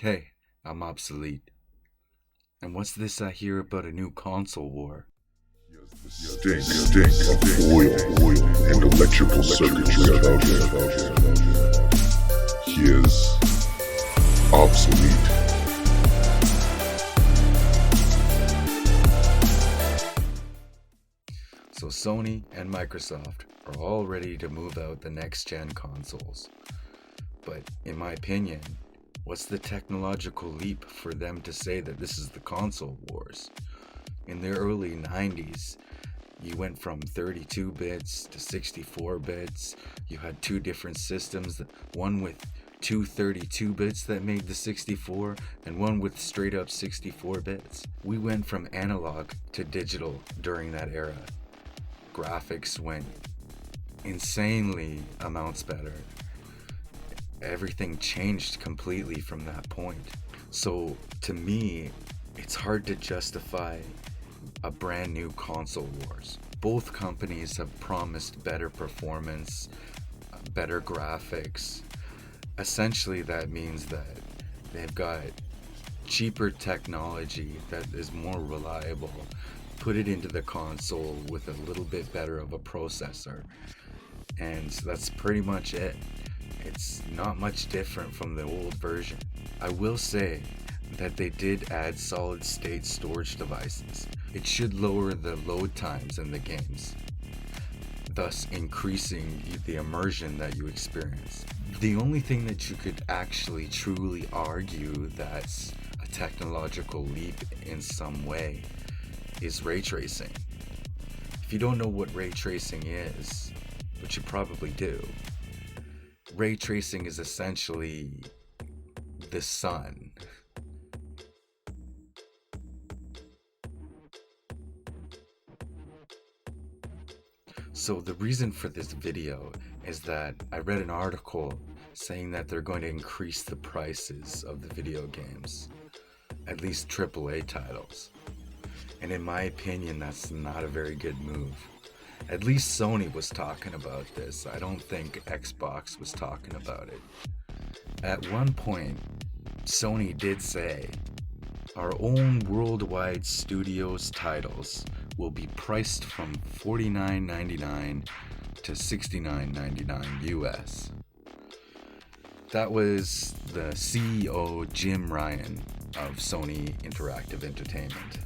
Hey, I'm obsolete. And what's this I hear about a new console war? Stink of oil, and electrical circuitry about here. He is obsolete. So Sony and Microsoft are all ready to move out the next gen consoles. But in my opinion, what's the technological leap for them to say that this is the console wars? In the early 90s, you went from 32 bits to 64 bits. You had two different systems, one with two 32 bits that made the 64 and one with straight up 64 bits. We went from analog to digital during that era. Graphics went insanely amounts better. Everything changed completely from that point. So to me, it's hard to justify a brand new console wars. Both companies have promised better performance, better graphics. Essentially, that means that they've got cheaper technology that is more reliable. Put it into the console with a little bit better of a processor. And that's pretty much it. It's not much different from the old version. I will say that they did add solid state storage devices. It should lower the load times in the games, thus increasing the immersion that you experience. The only thing that you could actually truly argue that's a technological leap in some way is ray tracing. If you don't know what ray tracing is, but you probably do, ray tracing is essentially the sun. So the reason for this video is that I read an article saying that they're going to increase the prices of the video games, at least AAA titles. And in my opinion, that's not a very good move. At least Sony was talking about this. I don't think Xbox was talking about it. At one point, Sony did say, our own worldwide studios titles will be priced from $49.99 to $69.99 US. That was the CEO Jim Ryan of Sony Interactive Entertainment.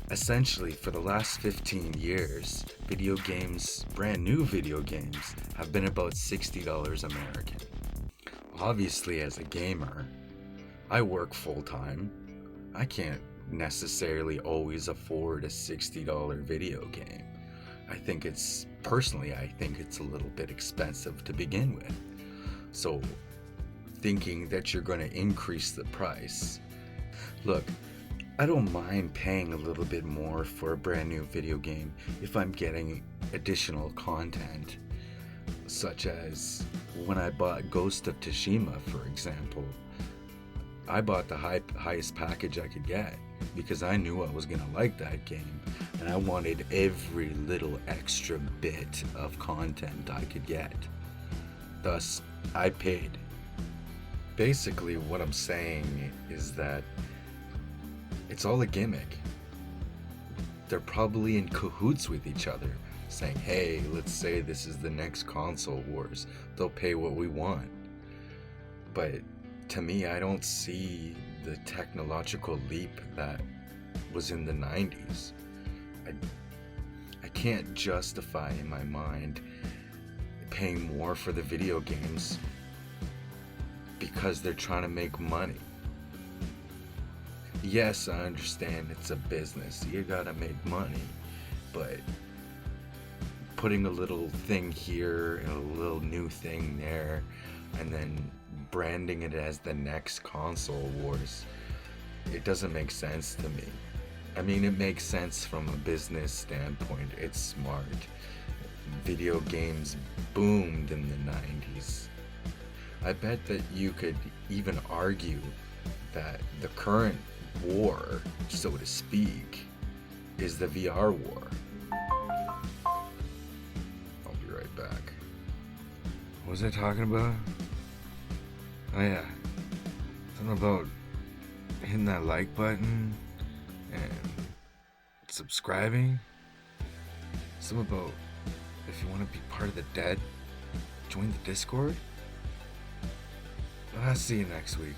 Essentially, for the last 15 years, video games, brand new video games, have been about $60 American. Obviously, as a gamer, I work full time. I can't necessarily always afford a $60 video game. I think it's a little bit expensive to begin with. So, thinking that you're going to increase the price. Look, I don't mind paying a little bit more for a brand new video game if I'm getting additional content, such as when I bought Ghost of Tsushima, for example. I bought the highest package I could get because I knew I was going to like that game and I wanted every little extra bit of content I could get. Thus, I paid. Basically, what I'm saying is that it's all a gimmick. They're probably in cahoots with each other, saying, hey, let's say this is the next console wars. They'll pay what we want. But to me, I don't see the technological leap that was in the 90s. I can't justify in my mind paying more for the video games because they're trying to make money. Yes, I understand it's a business. You gotta make money. But putting a little thing here and a little new thing there and then branding it as the next console wars, it doesn't make sense to me. I mean, it makes sense from a business standpoint. It's smart. Video games boomed in the 90s. I bet that you could even argue that the current war, so to speak, is the VR war. I'll be right back. What was I talking about? Oh yeah, something about hitting that like button and subscribing. Some about if you want to be part of the dead, join the Discord. I'll see you next week.